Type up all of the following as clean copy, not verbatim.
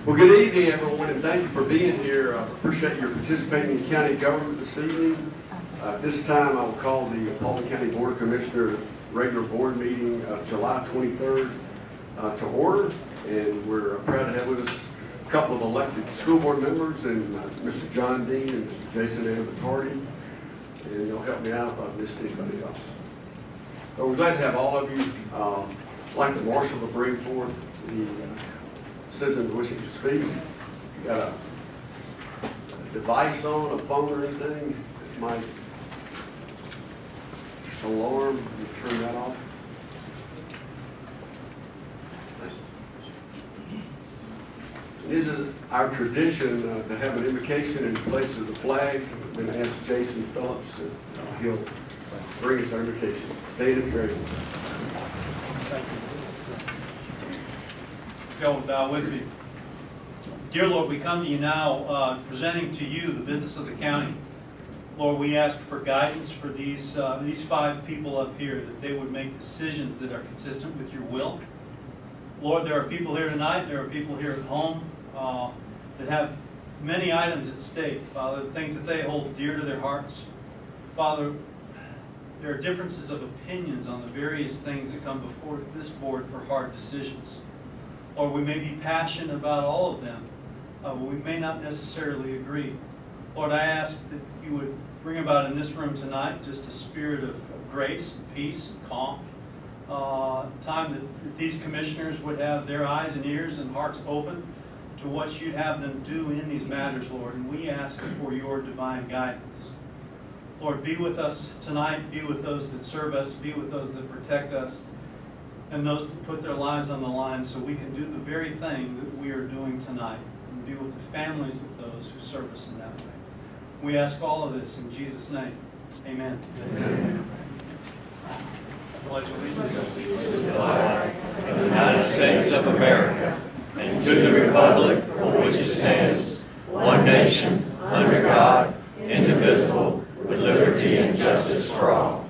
Well, good evening, everyone, and thank you for being here. I appreciate your participating in county government this evening. At this time, I will call the Paulding County Board of Commissioners regular board meeting July 23rd to order. And we're proud to have with us a couple of elected school board members, and Mr. John Dean and Mr. Jason Avatardi. And you'll help me out if I've missed anybody else. So we're glad to have all of you. I'd like the marshal to bring forth the citizens wishing to speak. You got a device on, a phone or anything that might alarm, you turn that off. This is our tradition to have an invocation in place of the flag. I'm going to ask Jason Phillips and he'll bring us our invocation. Stand and pray. Thank you. Go and bow with me. Dear Lord, we come to you now presenting to you the business of the county. Lord, we ask for guidance for these five people up here, that they would make decisions that are consistent with your will. Lord, there are people here tonight, there are people here at home that have many items at stake, Father, things that they hold dear to their hearts. Father, there are differences of opinions on the various things that come before this board for hard decisions. Or we may be passionate about all of them, but we may not necessarily agree. Lord, I ask that you would bring about in this room tonight just a spirit of grace and peace and calm. Time that these commissioners would have their eyes and ears and hearts open to what you'd have them do in these matters, Lord. And we ask for your divine guidance. Lord, be with us tonight. Be with those that serve us. Be with those that protect us. And those that put their lives on the line so we can do the very thing that we are doing tonight. And be with the families of those who serve us in that way. We ask all of this in Jesus' name. Amen. Amen. Pledge allegiance to the flag of the United States of America and to the republic for which it stands, one nation, under God, indivisible, with liberty and justice for all.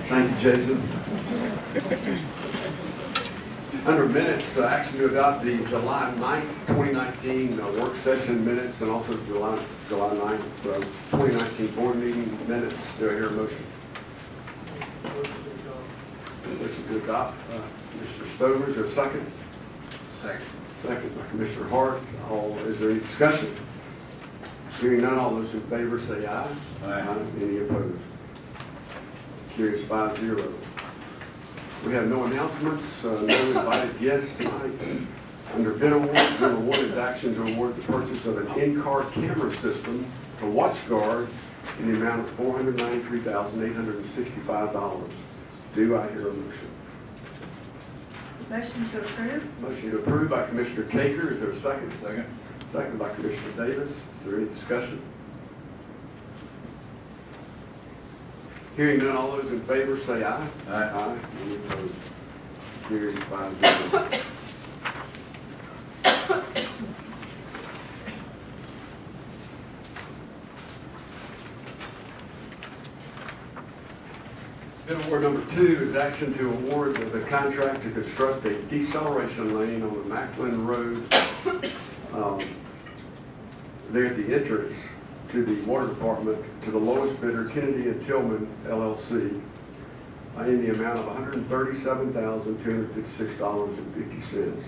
Thank you, Jason. Under minutes, action to adopt the July 9th, 2019 work session minutes and also July 9th, 2019 board meeting minutes. Do I hear a motion? Motion to adopt. Mr. Stover, is there a second? Second. Second by Commissioner Hart. Is there any discussion? Hearing none, all those in favor say aye. Aye. Any opposed? Carries 5-0. We have no announcements, no invited guests tonight. Under bid awards, number 1 is action to award the purchase of an in-car camera system to WatchGuard in the amount of $493,865. Do I hear a motion? Motion to approve. Motion to approve by Commissioner Caker. Is there a second? Second. Second by Commissioner Davis. Is there any discussion? Hearing none, all those in favor say aye. Aye. Aye. Any opposed? Carries 5-0. Bid award number 2 is action to award the contract to construct a deceleration lane on the Macklin Road there at the entrance to the water department to the lowest bidder, Kennedy and Tillman LLC, in the amount of $137,256.50.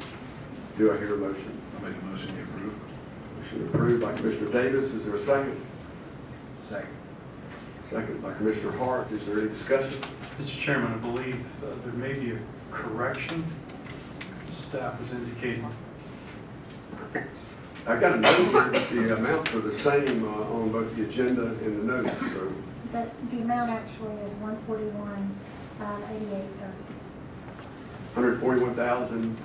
Do I hear a motion? I'll make a motion to approve. Motion approved by Commissioner Davis. Is there a second? Second. Second by Commissioner Hart. Is there any discussion? Mr. Chairman, I believe there may be a correction. Staff was indicating. I've got a note here that the amounts are the same on both the agenda and the note. So The amount actually is $141,588.30. $141,000.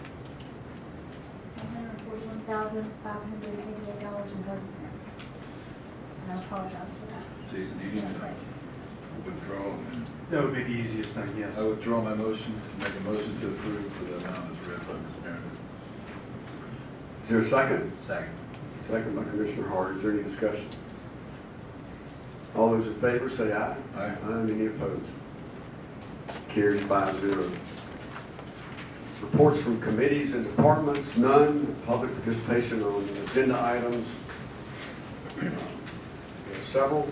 $141,588.30. And I apologize for that. Jason, do you need to withdraw? That would be the easiest thing, yes. I withdraw my motion, make a motion to approve for the amount as read by Ms. Meredith. Is there a second? Second. Second by Commissioner Hart. Is there any discussion? All those in favor say aye. Aye. Any opposed? Carries 5-0. Reports from committees and departments, none. Public participation on agenda items, we have several.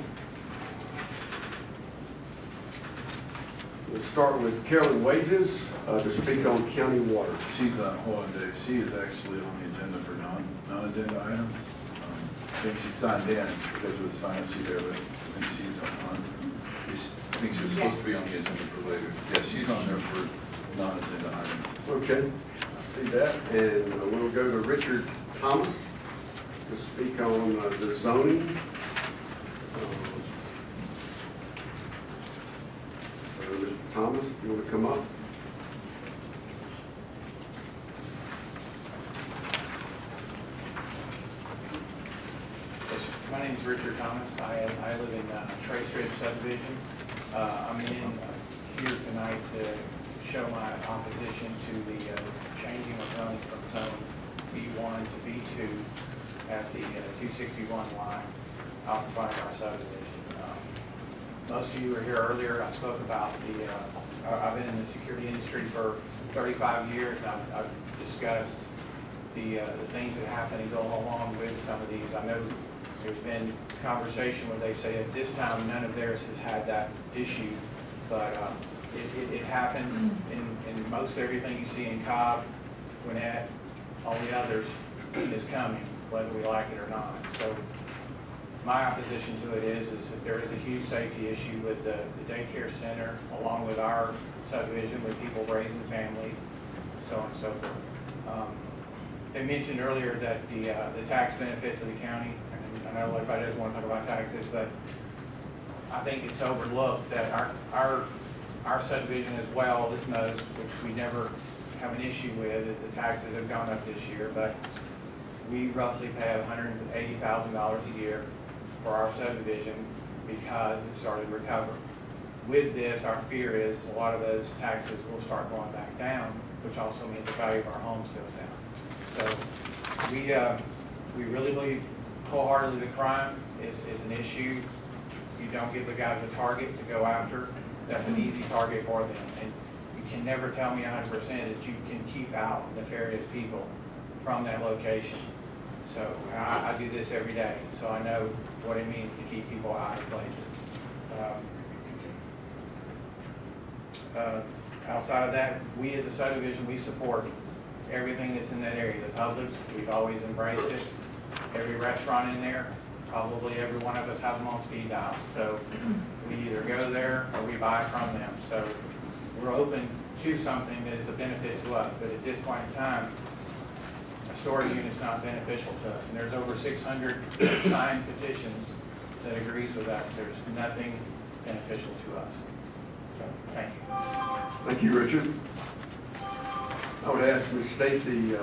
We'll start with Carolyn Wages to speak on county water. She's hold on, Dave. She is actually on the agenda for non-agenda items. I think she signed in because of the sign sheet there, but I think she's on. I think she was supposed to be on the agenda for later. Yeah, she's on there for non-agenda items. Okay, I see that. And we'll go to Richard Thomas to speak on the zoning. So Mr. Thomas, if you want to come up. My name is Richard Thomas. I live in Trace Ridge subdivision. I'm in here tonight to show my opposition to the changing of zoning from zone B1 to B2 at the 261 line out in front of our subdivision. Most of you were here earlier. I spoke about I've been in the security industry for 35 years, and I've discussed the things that happen and go along with some of these. I know there's been conversation where they say at this time none of theirs has had that issue, but it happens in most everything you see in Cobb, Gwinnett, all the others is coming, whether we like it or not. So my opposition to it is that there is a huge safety issue with the daycare center, along with our subdivision with people raising families, so on and so forth. They mentioned earlier that the tax benefit to the county, and I know everybody doesn't want to talk about taxes, but I think it's overlooked that our subdivision as well, this knows, which we never have an issue with, is the taxes have gone up this year, but we roughly pay $180,000 a year for our subdivision because it started to recover. With this, our fear is a lot of those taxes will start going back down, which also means the value of our homes goes down. So we really believe wholeheartedly that crime is an issue. You don't give the guys a target to go after. That's an easy target for them. And you can never tell me 100% that you can keep out nefarious people from that location. So I do this every day, so I know what it means to keep people out of places. Outside of that, we as a subdivision, we support everything that's in that area. The Publix, we've always embraced it. Every restaurant in there, probably every one of us have them on speed dial. So we either go there or we buy from them. So we're open to something that is a benefit to us, but at this point in time, a storage unit is not beneficial to us. And there's over 600 signed petitions that agrees with us. There's nothing beneficial to us. So, thank you. Thank you, Richard. I would ask Ms. Stacy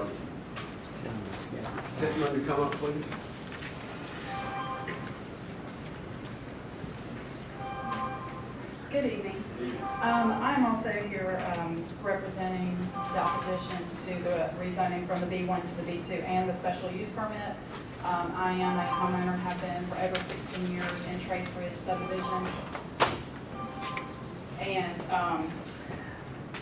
Pittman to come up, please. Good evening. I'm also here representing the opposition to the rezoning from the B1 to the B2 and the special use permit. I am a homeowner, have been for over 16 years in Trace Ridge subdivision. And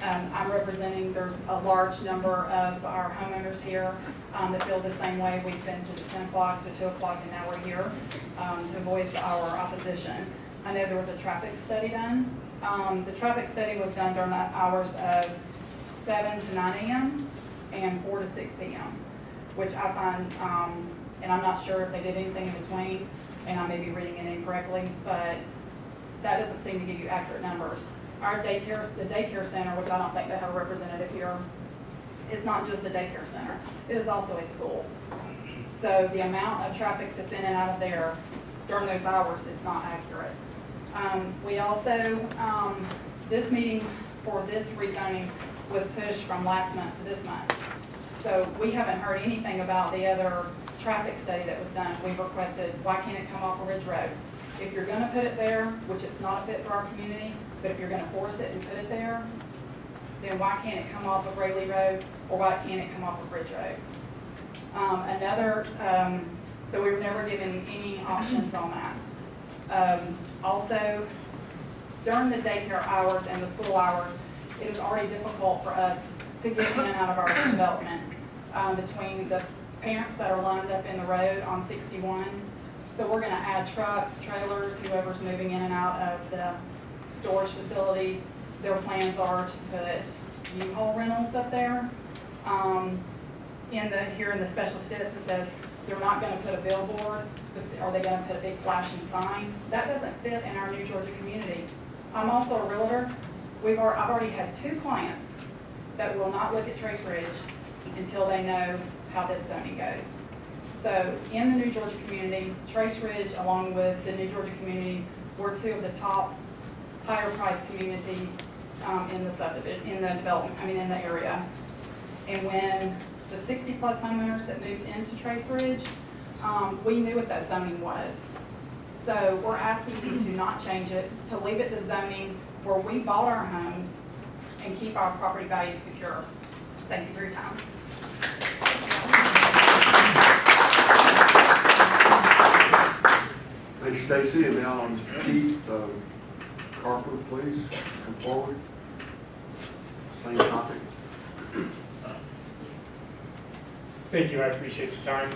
I'm representing, there's a large number of our homeowners here that feel the same way. We've been to the 10 o'clock to 2 o'clock, and now we're here to voice our opposition. I know there was a traffic study done. The traffic study was done during the hours of 7 to 9 a.m. and 4 to 6 p.m., which I find, and I'm not sure if they did anything in between, and I may be reading it incorrectly, but that doesn't seem to give you accurate numbers. Our daycare, the daycare center, which I don't think they have a representative here, is not just a daycare center. It is also a school. So the amount of traffic that's in and out of there during those hours is not accurate. We also, this meeting for this rezoning was pushed from last month to this month. So we haven't heard anything about the other traffic study that was done. We've requested, why can't it come off of Ridge Road? If you're gonna put it there, which it's not a fit for our community, but if you're gonna force it and put it there, then why can't it come off of Rayleigh Road, or why can't it come off of Ridge Road? So we were never given any options on that. Also, during the daycare hours and the school hours, it is already difficult for us to get in and out of our development, between the parents that are lined up in the road on 61. So we're gonna add trucks, trailers, whoever's moving in and out of the storage facilities. Their plans are to put U-Haul rentals up there. Here in the special steps, it says they're not gonna put a billboard, but are they gonna put a big flashing sign? That doesn't fit in our New Georgia community. I'm also a realtor. I've already had 2 clients that will not look at Trace Ridge until they know how this zoning goes. So in the New Georgia community, Trace Ridge, along with the New Georgia community, we're 2 of the top higher priced communities in the subdivision, in the development, in the area. And when the 60-plus homeowners that moved into Trace Ridge, we knew what that zoning was. So we're asking you to not change it, to leave it the zoning where we bought our homes and keep our property values secure. Thank you for your time. Thanks, Stacy. And now Mr. Keith Carper, please come forward. Same topic. Thank you, I appreciate the time.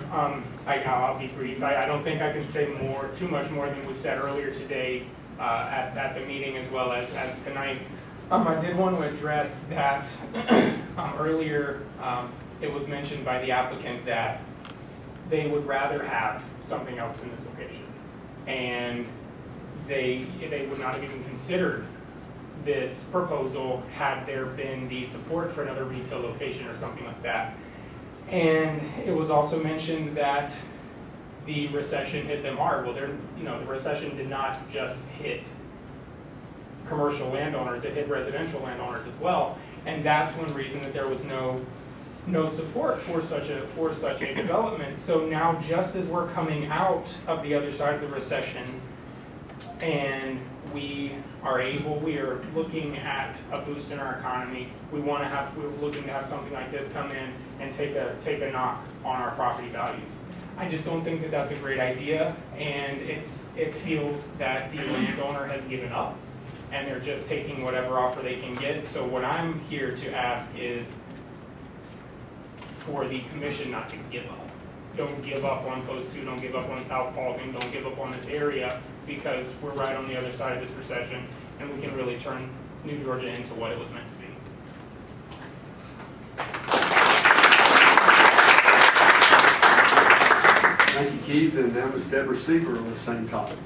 I'll be brief. I don't think I can say too much more than we said earlier today at the meeting as well as tonight. I did want to address that earlier it was mentioned by the applicant that they would rather have something else in this location. And they would not have even considered this proposal had there been the support for another retail location or something like that. And it was also mentioned that the recession hit them hard. Well, the recession did not just hit commercial landowners; it hit residential landowners as well. And that's one reason that there was no support for such a development. So now, just as we're coming out of the other side of the recession, and we are looking at a boost in our economy. We're looking to have something like this come in and take a knock on our property values. I just don't think that that's a great idea, and it feels that the landowner has given up, and they're just taking whatever offer they can get. So what I'm here to ask is for the commission not to give up. Don't give up on Post 2, don't give up on South Paulding, don't give up on this area, because we're right on the other side of this recession, and we can really turn New Georgia into what it was meant to be. Thank you, Keith. And now Ms. Deborah Seaver on the same topic.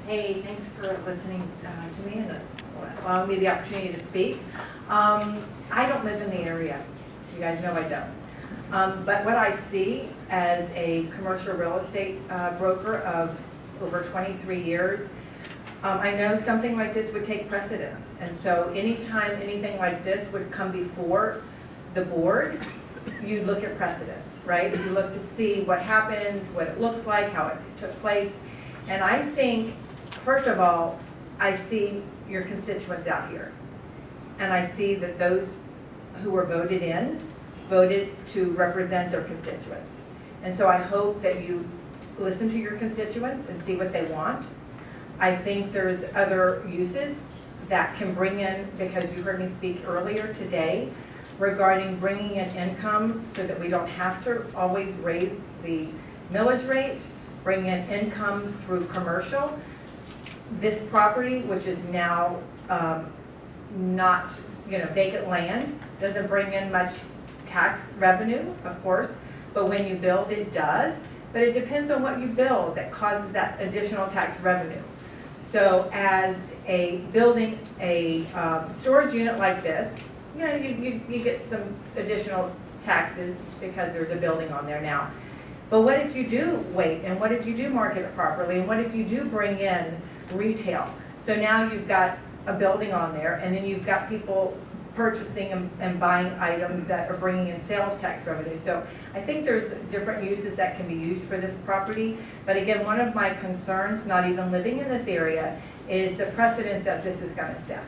Hey, thanks for listening to me and allowing me the opportunity to speak. I don't live in the area. You guys know I don't. But what I see as a commercial real estate broker of over 23 years, I know something like this would take precedence. And so anytime anything like this would come before the board, you look at precedence, right? You look to see what happens, what it looks like, how it took place. And I think, first of all, I see your constituents out here. And I see that those who were voted in, voted to represent their constituents. And so I hope that you listen to your constituents and see what they want. I think there's other uses that can bring in, because you heard me speak earlier today regarding bringing in income so that we don't have to always raise the millage rate, bring in income through commercial. This property, which is now not vacant land, doesn't bring in much tax revenue, of course, but when you build, it does. But it depends on what you build that causes that additional tax revenue. So as building a storage unit like this, you get some additional taxes because there's a building on there now. But what if you do wait, and what if you do market it properly, and what if you do bring in retail? So now you've got a building on there, and then you've got people purchasing and buying items that are bringing in sales tax revenue. So I think there's different uses that can be used for this property. But again, one of my concerns, not even living in this area, is the precedence that this is going to set.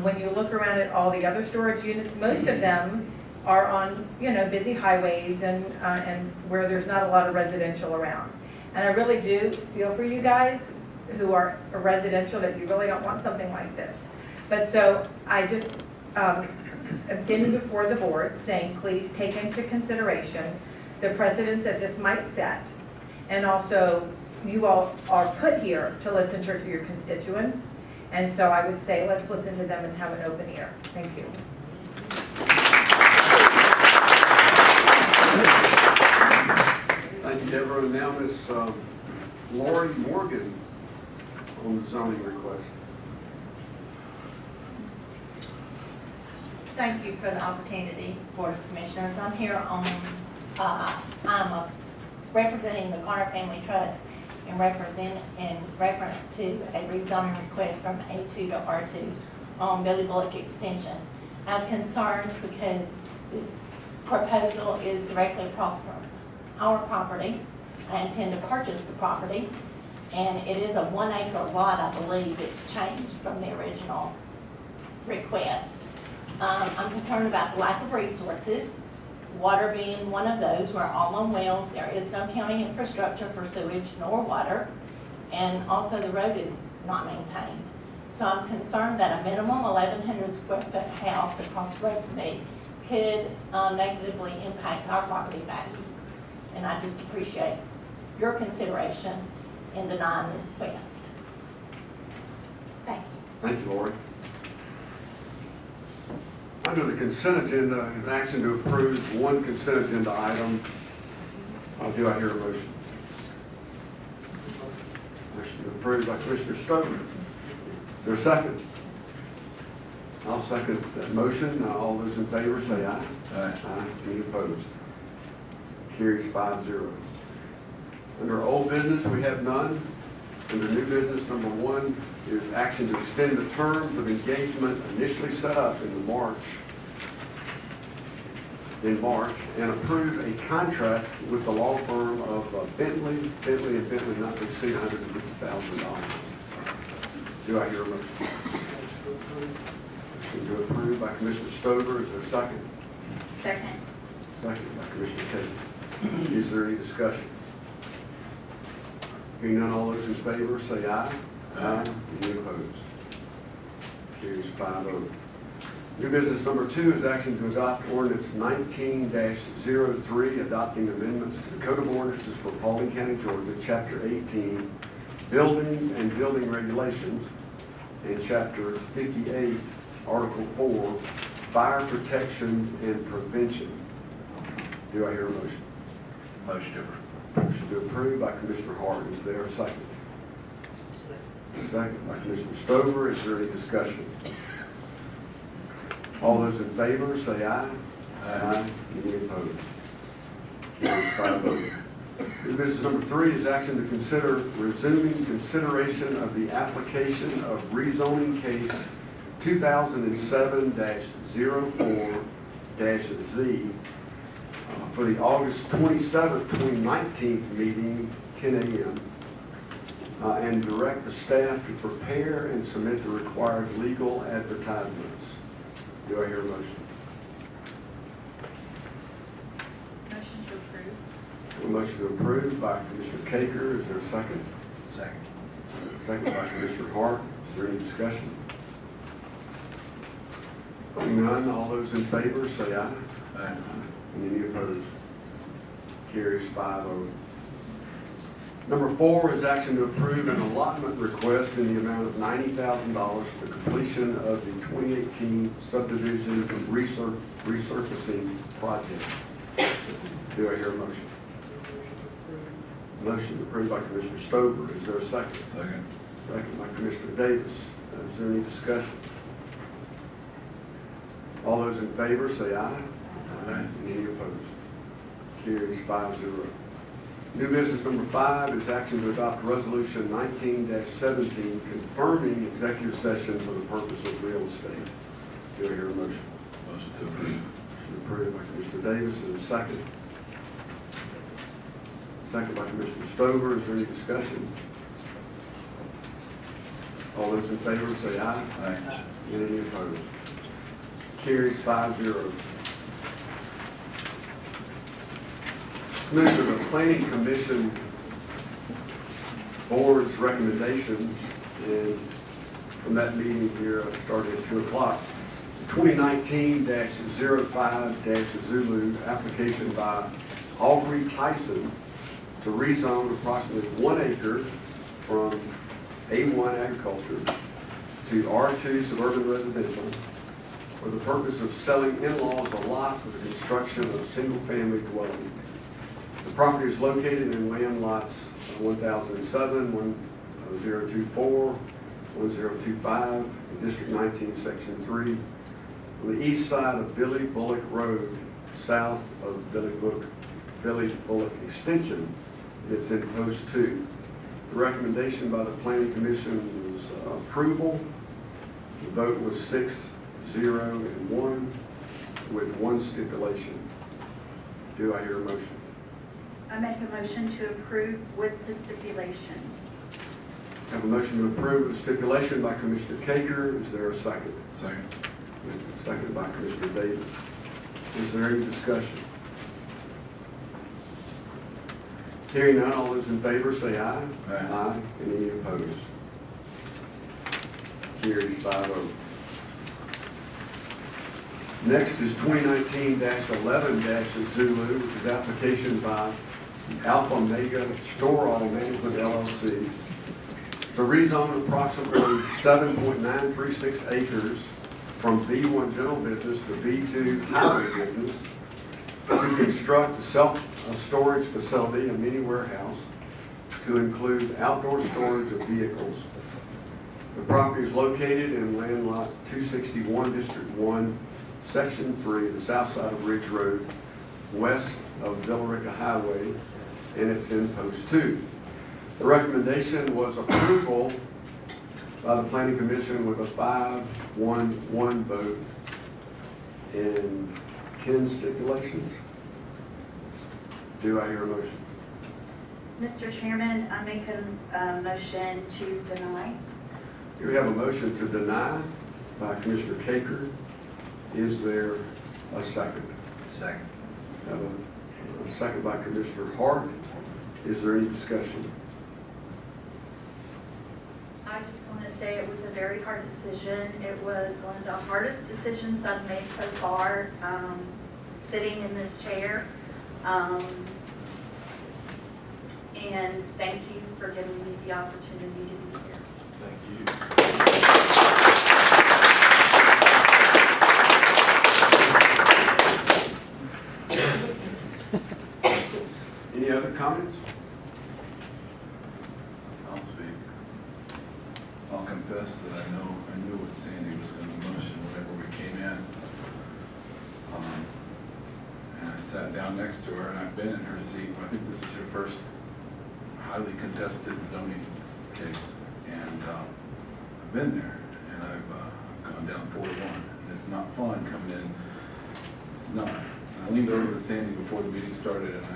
When you look around at all the other storage units, most of them are on busy highways and where there's not a lot of residential around. And I really do feel for you guys who are residential, that you really don't want something like this. But so I just am standing before the board saying, please take into consideration the precedents that this might set. And also, you all are put here to listen to your constituents. And so I would say, let's listen to them and have an open ear. Thank you. Thank you, Deborah. And now Ms. Lori Morgan on the zoning request. Thank you for the opportunity, Board of Commissioners. I'm here on, representing the Garner Family Trust in reference to a rezoning request from A2 to R2 on Billy Bullock Extension. I'm concerned because this proposal is directly across from our property. I intend to purchase the property, and it is a 1 acre lot, I believe. It's changed from the original request. I'm concerned about the lack of resources, water being one of those. We're all on wells. There is no county infrastructure for sewage nor water, and also the road is not maintained. So I'm concerned that a minimum 1,100 square foot house across the road from me could negatively impact our property value. And I just appreciate your consideration in denying the request. Thank you. Thank you, Lori. Under the consent agenda, is action to approve one consent agenda item. Do I hear a motion? Motion approved by Commissioner Stover. Is there a second? I'll second that motion. All those in favor say aye. Aye. Any opposed? Carries 5-0. Under old business, we have none. Under new business, number 1 is action to extend the terms of engagement initially set up in March and approve a contract with the law firm of Bentley not to exceed $150,000. Do I hear a motion? Motion to approve by Commissioner Stover. Is there a second? Second. Second by Commissioner Kate. Is there any discussion? Hearing none, all those in favor say aye. Aye. Any opposed? Carries 5-0. New business number 2 is action to adopt ordinance 19-03, adopting amendments to the Code of Ordinances for Paulding County, Georgia, Chapter 18, Buildings and Building Regulations, and Chapter 58, Article 4, Fire Protection and Prevention. Do I hear a motion? Motion to approve. Motion to approve by Commissioner Hart. Is there a second? Second by Commissioner Stover. Is there any discussion? All those in favor say aye. Aye. Any opposed? Carries 5-0. New business number 3 is action to consider resuming consideration of the application of rezoning case 2007-04-Z for the August 27th, 2019 meeting, 10 a.m. And direct the staff to prepare and submit the required legal advertisements. Do I hear a motion? Motion to approve. A motion to approve by Commissioner Caker. Is there a second? Second. Second by Commissioner Hart. Is there any discussion? Hearing none, all those in favor say aye. Aye. And any opposed? Carries 5-0. Number 4 is action to approve an allotment request in the amount of $90,000 for the completion of the 2018 subdivision resurfacing project. Do I hear a motion? Motion approved by Commissioner Stover. Is there a second? Second. Second by Commissioner Davis. Is there any discussion? All those in favor say aye. Aye. Any opposed? Carries 5-0. New business number 5 is action to adopt resolution 19-17 confirming executive session for the purpose of real estate. Do I hear a motion? Motion to approve. Motion approved by Commissioner Davis. Is there a second? Second by Commissioner Stover. Is there any discussion? All those in favor say aye. Aye. And any opposed? Carries 5-0. Move to the Planning Commission board's recommendations, and from that meeting here, I started at 2 o'clock. 2019-05-Zulu application by Aubrey Tyson to rezone approximately 1 acre from A1 agriculture to R2 suburban residential for the purpose of selling in-laws a lot for the construction of single-family dwelling. The property is located in land lots 1007, 1024, 1025, in District 19, Section 3, on the east side of Billy Bullock Road, south of Billy Bullock Extension. It's in Post 2. The recommendation by the Planning Commission was approval. The vote was 6-0 and 1, with one stipulation. Do I hear a motion? I make a motion to approve with the stipulation. I have a motion to approve with stipulation by Commissioner Caker. Is there a second? Second. Second by Commissioner Davis. Is there any discussion? Hearing none, all those in favor say aye. Aye. Aye. And any opposed? Carries 5-0. Next is 2019-11-Zulu, which is application by Alpha Mega Store Management LLC to rezone approximately 7.936 acres from B1 general business to B2 highway business to construct a self-storage facility, a mini warehouse, to include outdoor storage of vehicles. The property is located in land lot 261, District 1, Section 3, the south side of Ridge Road, west of Villarica Highway, and it's in Post 2. The recommendation was approval by the Planning Commission with a 5-1-1 vote and 10 stipulations. Do I hear a motion? Mr. Chairman, I make a motion to deny. Here we have a motion to deny by Commissioner Caker. Is there a second? Second. Have a second by Commissioner Hart. Is there any discussion? I just want to say it was a very hard decision. It was one of the hardest decisions I've made so far, sitting in this chair. And thank you for giving me the opportunity to be here. Thank you. Any other comments? I'll speak. I'll confess that I knew what Sandy was going to motion whenever we came in. And I sat down next to her, and I've been in her seat. I think this is your first highly contested zoning case. And I've been there, and I've gone down 4-1. And it's not fun coming in. It's not. And I leaned over to Sandy before the meeting started, and I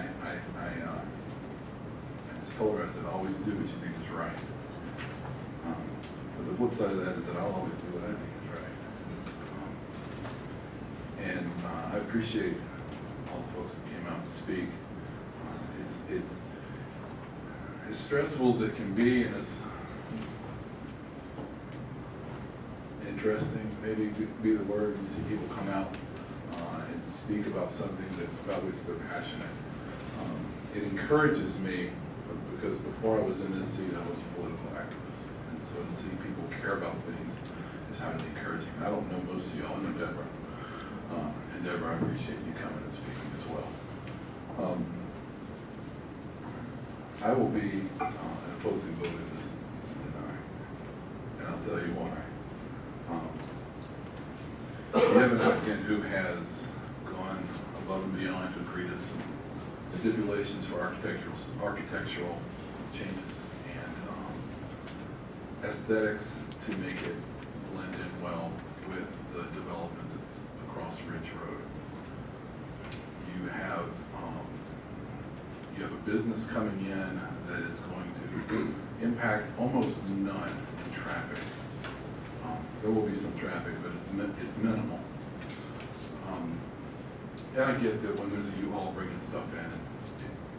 just told her, I said, always do what you think is right. But the flip side of that is that I'll always do what I think is right. And I appreciate all the folks that came out to speak. It's as stressful as it can be, and as interesting, maybe could be the word, you see people come out and speak about something about which they're passionate. It encourages me, because before I was in this seat, I was a political activist. And so to see people care about things is highly encouraging. I don't know most of y'all, I know Deborah. And Deborah, I appreciate you coming and speaking as well. I will be opposing vote in this tonight, and I'll tell you why. We have an applicant who has gone above and beyond to agree to some stipulations for architectural changes and aesthetics to make it blend in well with the development that's across Ridge Road. You have a business coming in that is going to impact almost none in traffic. There will be some traffic, but it's minimal. And I get that when there's a U-Haul bringing stuff in,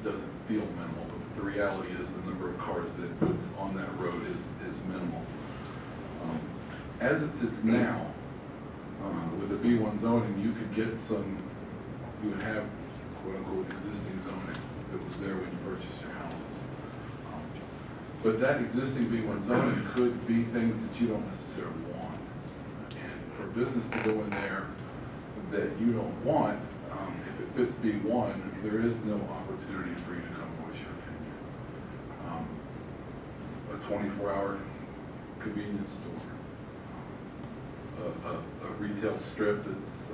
doesn't feel minimal, but the reality is the number of cars that it puts on that road is minimal. As it sits now, with the B1 zoning, you could get some, you would have quote unquote existing zoning that was there when you purchased your houses. But that existing B1 zoning could be things that you don't necessarily want. And for business to go in there that you don't want, if it fits B1, there is no opportunity for you to come voice your opinion. A 24-hour convenience store, a retail strip that's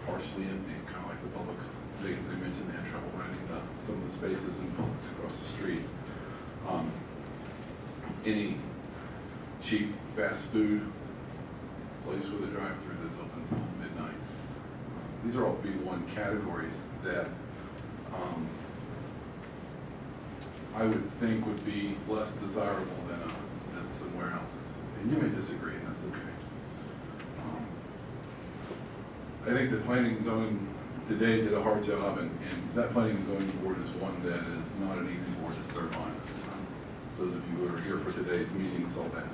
partially empty, kind of like the Publix. They mentioned they had trouble renting some of the spaces in Publix across the street. Any cheap fast food place with a drive-through that's open until midnight. These are all B1 categories that I would think would be less desirable than some warehouses. And you may disagree, and that's okay. I think the planning and zoning today did a hard job, and that planning and zoning board is one that is not an easy board to serve on. Those of you who are here for today's meeting saw that.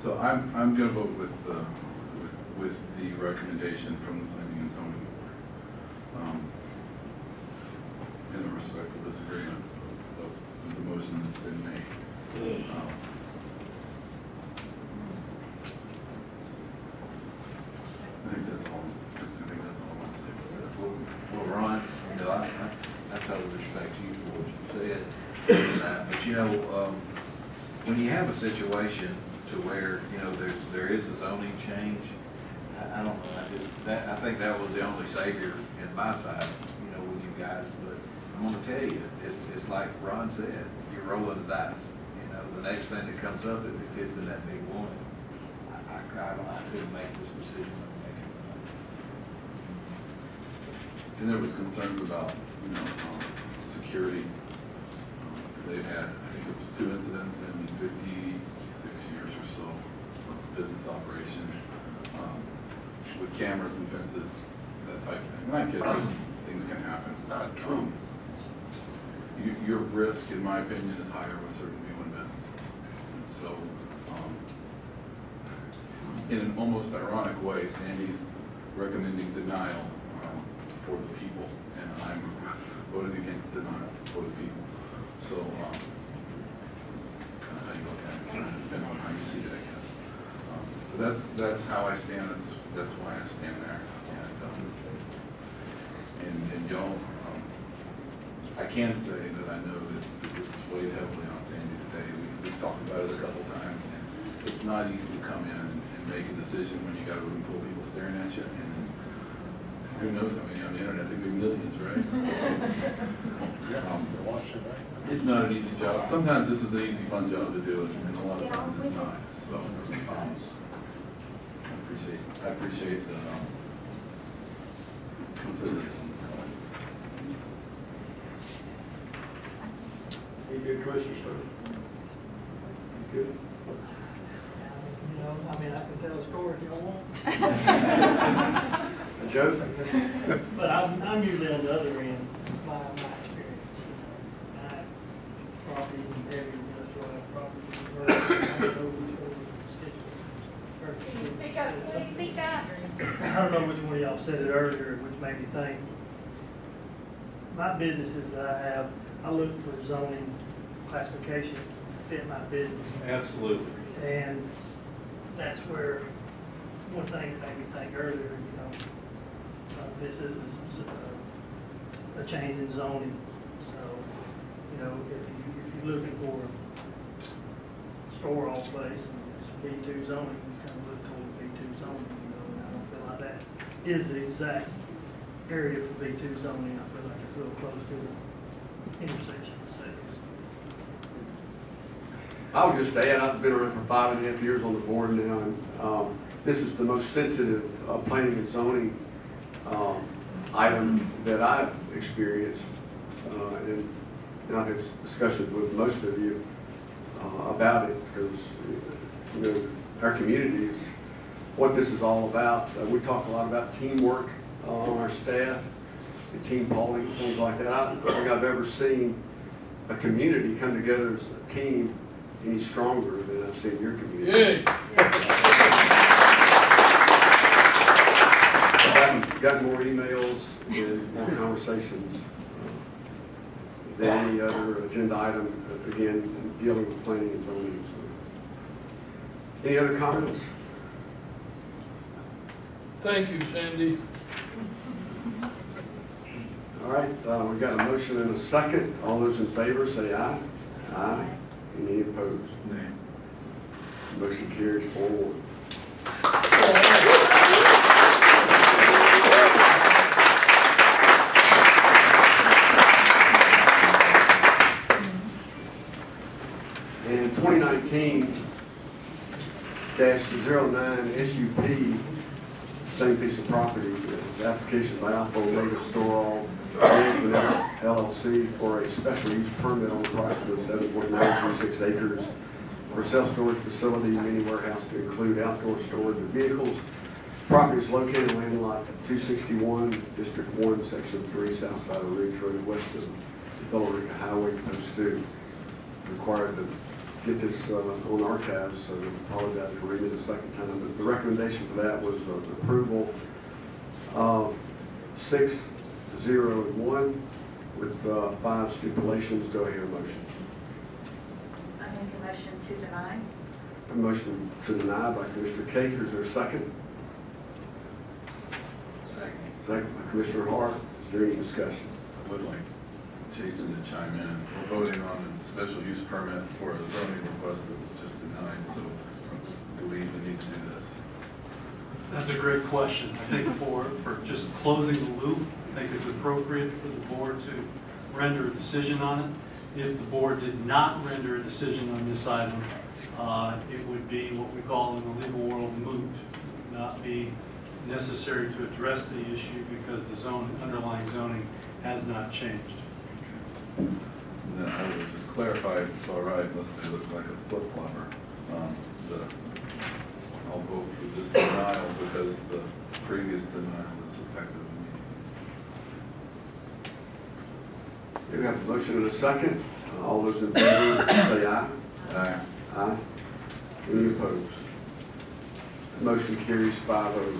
So I'm going to vote with the recommendation from the planning and zoning board. In a respectful disagreement of the motion that's been made. I think that's all. I think that's all I want to say. Well, Ron, you know, I totally respect you for what you said. But you know, when you have a situation to where, you know, there is a zoning change, I don't know, I think that was the only savior in my side, you know, with you guys. But I'm gonna tell you, it's like Ron said, you're rolling the dice. You know, the next thing that comes up, if it fits in that big one, I couldn't make this decision. And there was concerns about, you know, security. They've had, I think it was 2 incidents in 56 years or so of business operation, with cameras and fences, that type of thing. And I get it, things can happen. It's not true. Your risk, in my opinion, is higher with certain B1 businesses. And so, in an almost ironic way, Sandy's recommending denial for the people, and I'm voting against denial for the people. So, kind of how you look at it, depending on how you see it, I guess. But that's how I stand. That's why I stand there. And y'all, I can say that I know that this is weighed heavily on Sandy today. We've talked about it a couple times, and it's not easy to come in and make a decision when you got a room full of people staring at you. And who knows how many on the internet? There could be millions, right? It's not an easy job. Sometimes this is an easy, fun job to do, and a lot of times it's not. So I appreciate the considerations. Any good questions, sir? Good. You know, I mean, I can tell a story if y'all want. A joke? But I'm usually on the other end, my experience. I probably heavy industrial, probably Can you speak up? Can you speak up? I don't know which one of y'all said it earlier, which made me think. My businesses that I have, I look for zoning classification to fit my business. Absolutely. And that's where, one thing that made me think earlier, you know, this is a change in zoning. So, you know, if you're looking for a store-off place and it's B2 zoning, you kind of look toward B2 zoning, you know, and I don't feel like that is the exact area for B2 zoning. I feel like it's a little close to the intersection of cities. I would just add, I've been around for 5.5 years on the board now, and this is the most sensitive planning and zoning item that I've experienced, and I've had discussions with most of you about it, because you know, our community is what this is all about. We talk a lot about teamwork on our staff, and team bowling, things like that. I don't think I've ever seen a community come together as a team any stronger than I've seen your community. I've gotten more emails and more conversations than any other agenda item, again, dealing with planning and zoning. So. Any other comments? Thank you, Sandy. All right, we've got a motion and a second. All those in favor say aye. Aye. Any opposed? Nay. Motion carries 4-1. And 2019-09 SUP, same piece of property, is application by Alpha Omega Store Management LLC for a special use permit on approximately 7.936 acres for self-storage facility, mini warehouse to include outdoor storage of vehicles. Property is located in land lot 261, District 1, Section 3, south side of Ridge Road, west of Billerica Highway, Post 2. Required to get this on archives, so I apologize for reading it a second time, but the recommendation for that was approval 6-0-1 with 5 stipulations. Do I hear a motion? I make a motion to deny. A motion to deny by Commissioner Caker. Is there a second? Second by Commissioner Hart. Is there any discussion? I would like Jason to chime in. We're voting on a special use permit for a zoning request that was just denied, so do we even need to do this? That's a great question. I think for just closing the loop, I think it's appropriate for the board to render a decision on it. If the board did not render a decision on this item, it would be what we call in the legal world moot. It would not be necessary to address the issue because the underlying zoning has not changed. Then I will just clarify, if it's all right, unless they look like a flip-flopper. I'll vote for this denial because the previous denial is effective immediately. We have a motion and a second. All those in favor say aye. Aye. Aye. Any opposed? Motion carries 5-0.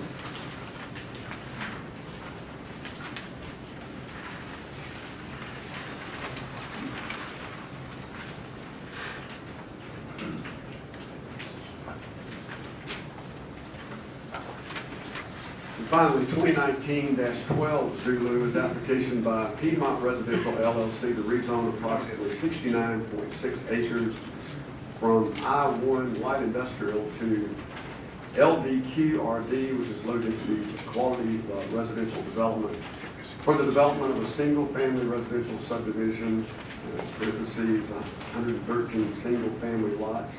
Finally, 2019-12 Zulu is application by Piedmont Residential LLC to rezone approximately 69.6 acres from I-1 light industrial to LDQRD, which is low density quality residential development, for the development of a single-family residential subdivision, parentheses, 113 single-family lots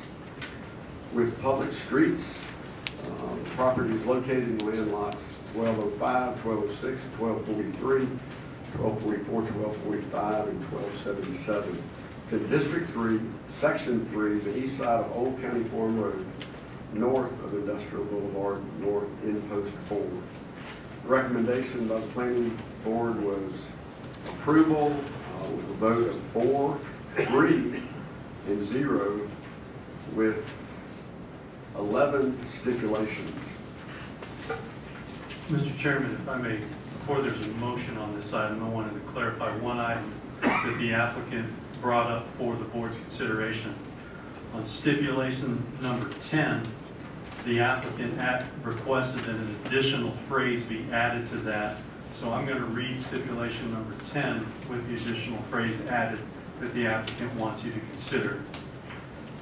with public streets. The property is located in land lots 1205, 1206, 1243, 1244, 1245, and 1277. It's in District 3, Section 3, the east side of Old County Farm Road, north of Industrial Boulevard, north in Post 4. The recommendation by the planning board was approval with a vote of 4, 3, and 0 with 11 stipulations. Mr. Chairman, if I may, before there's a motion on this item, I wanted to clarify one item that the applicant brought up for the board's consideration. On stipulation number 10, the applicant requested that an additional phrase be added to that. So I'm going to read stipulation number 10 with the additional phrase added that the applicant wants you to consider.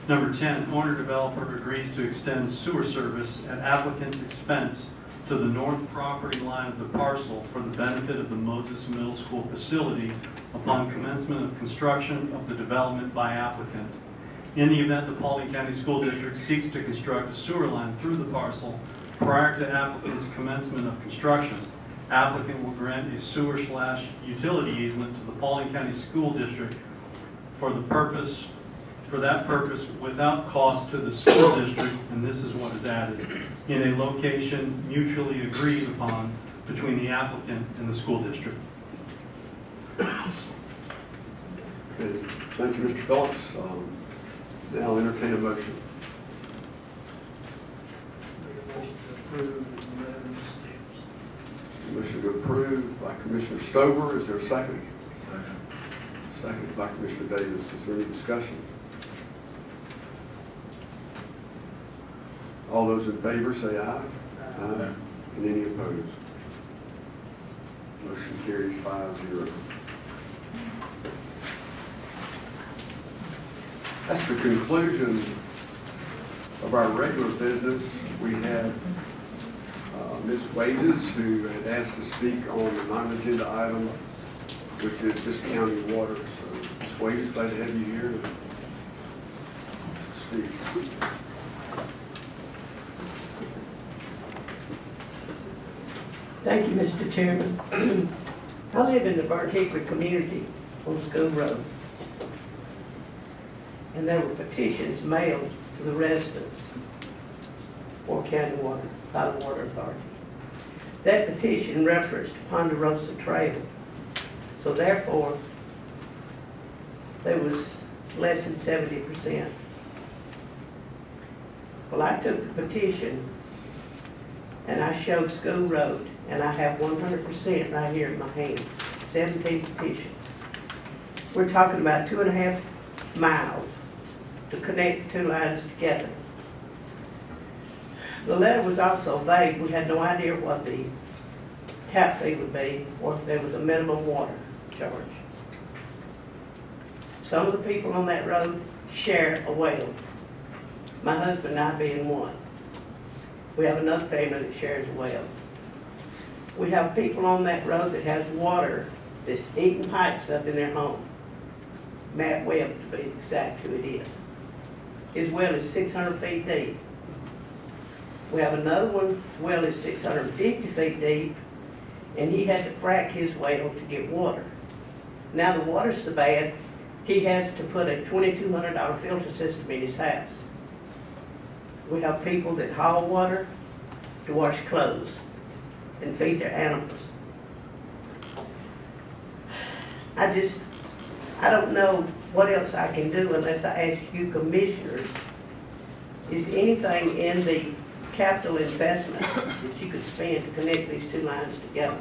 Number 10, owner developer agrees to extend sewer service at applicant's expense to the north property line of the parcel for the benefit of the Moses Middle School facility upon commencement of construction of the development by applicant. In the event the Paulding County School District seeks to construct a sewer line through the parcel prior to applicant's commencement of construction, applicant will grant a sewer/utility easement to the Paulding County School District for that purpose without cost to the school district, and this is what is added, in a location mutually agreed upon between the applicant and the school district. Okay, thank you, Mr. Phillips. Now I'll entertain a motion. Make a motion to approve the 11 steps. Motion to approve by Commissioner Stover. Is there a second? Second. Second by Commissioner Davis. Is there any discussion? All those in favor say aye. Aye. And any opposed? Motion carries 5-0. That's the conclusion of our regular business. We have Ms. Wages, who had asked to speak on the non-agenda item, which is this county water. So, Ms. Wages, glad to have you here to speak. Thank you, Mr. Chairman. I live in the Burnt Hickory community on School Road. And there were petitions mailed to the residents for county water by the Water Authority. That petition referenced Ponderosa Trail. So therefore, there was less than 70%. Well, I took the petition and I showed School Road, and I have 100% right here in my hand, 17 petitions. We're talking about 2.5 miles to connect two lines together. The letter was also vague. We had no idea what the tap fee would be or if there was a minimum water charge. Some of the people on that road share a well. My husband and I being one. We have another family that shares a well. We have people on that road that has water that's eating pipes up in their home. Matt Webb, to be exact, who it is. His well is 600 feet deep. We have another one, well is 650 feet deep, and he had to frack his well to get water. Now the water's so bad, he has to put a $2,200 filter system in his house. We have people that haul water to wash clothes and feed their animals. I don't know what else I can do unless I ask you commissioners, is anything in the capital investment that you could spend to connect these two lines together?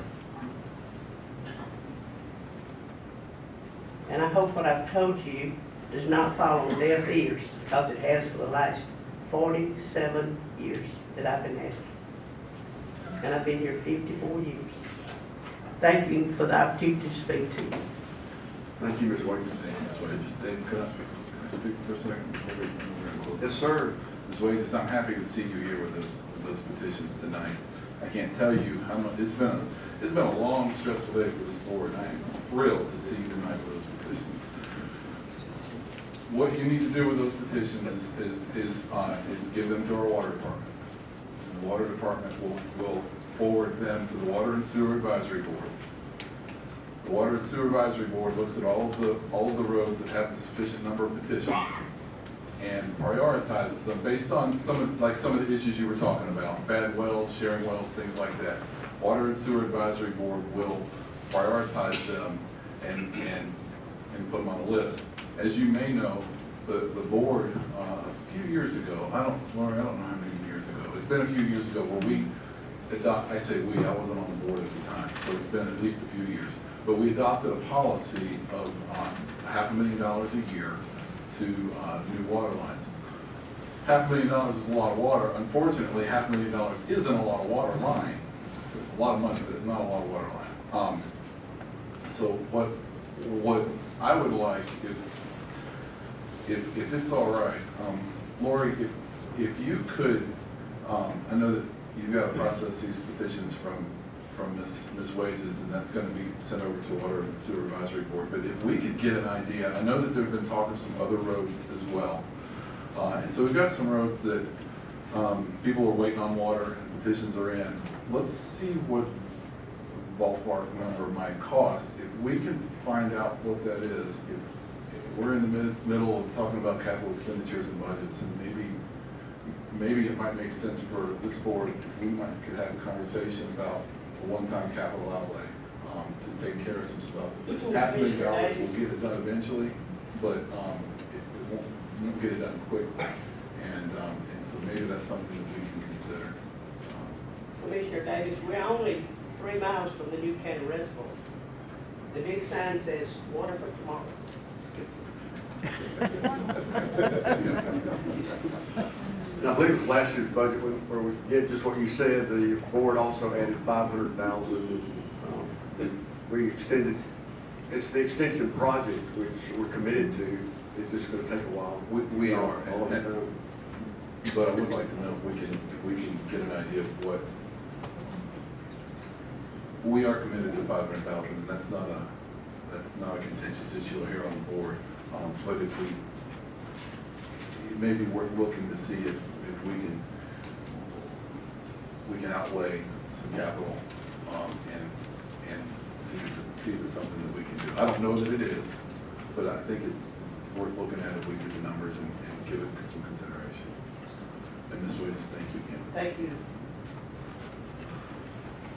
And I hope what I've told you does not fall on deaf ears, because it has for the last 47 years that I've been asking. And I've been here 54 years. Thank you for the opportunity to speak to you. Thank you, Ms. Wages. Ms. Wages, Dave, could I speak for a second before we're going to close? Yes, sir. Ms. Wages, I'm happy to see you here with those petitions tonight. I can't tell you how much, it's been a long, stressful day for this board, and I am thrilled to see you tonight with those petitions. What you need to do with those petitions is give them to our water department. And the water department will forward them to the Water and Sewer Advisory Board. The Water and Sewer Advisory Board looks at all of the roads that have a sufficient number of petitions and prioritizes them based on some of the issues you were talking about, bad wells, sharing wells, things like that. Water and Sewer Advisory Board will prioritize them and put them on the list. As you may know, the board a few years ago, I don't know how many years ago, it's been a few years ago where I say we, I wasn't on the board at the time, so it's been at least a few years. But we adopted a policy of $500,000 a year to new water lines. $500,000 is a lot of water. Unfortunately, $500,000 isn't a lot of water line. It's a lot of money, but it's not a lot of water line. So what I would like, if it's all right, Lori, if you could, I know that you've got to process these petitions from Ms. Wages, and that's going to be sent over to Water and Sewer Advisory Board. But if we could get an idea, I know that there have been talk of some other roads as well. And so we've got some roads that people are waiting on water, and petitions are in. Let's see what the ballpark number might cost. If we can find out what that is, if we're in the middle of talking about capital expenditures and budgets, and maybe it might make sense for this board, we could have a conversation about a one-time capital outlay. to take care of some stuff. $500,000 will get it done eventually, but it won't get it done quickly. And so maybe that's something that we can consider. Commissioner Davis, we're only 3 miles from the new county reservoir. The big sign says, water for tomorrow. And I believe it was last year's budget where we did just what you said. The board also added 500,000. We extended, it's the extension project which we're committed to. It's just going to take a while. We are, All of it done. but I would like to know if we can get an idea of what, we are committed to 500,000, and that's not a contentious issue here on the board. But if it may be worth looking to see if we can outlay some capital, and see if it's something that we can do. I don't know that it is, but I think it's worth looking at if we do the numbers and give it some consideration. And Ms. Williams, thank you again. Thank you.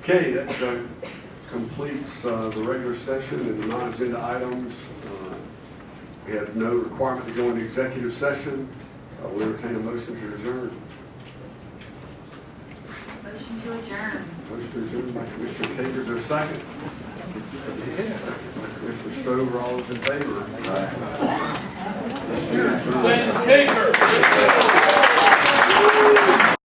Okay, that completes the regular session and the non-agenda items. We have no requirement to go into executive session. We'll entertain a motion to adjourn. Motion to adjourn. Motion to adjourn by Commissioner Taker. Is there a second? Commissioner Stover, all those in favor? Taker.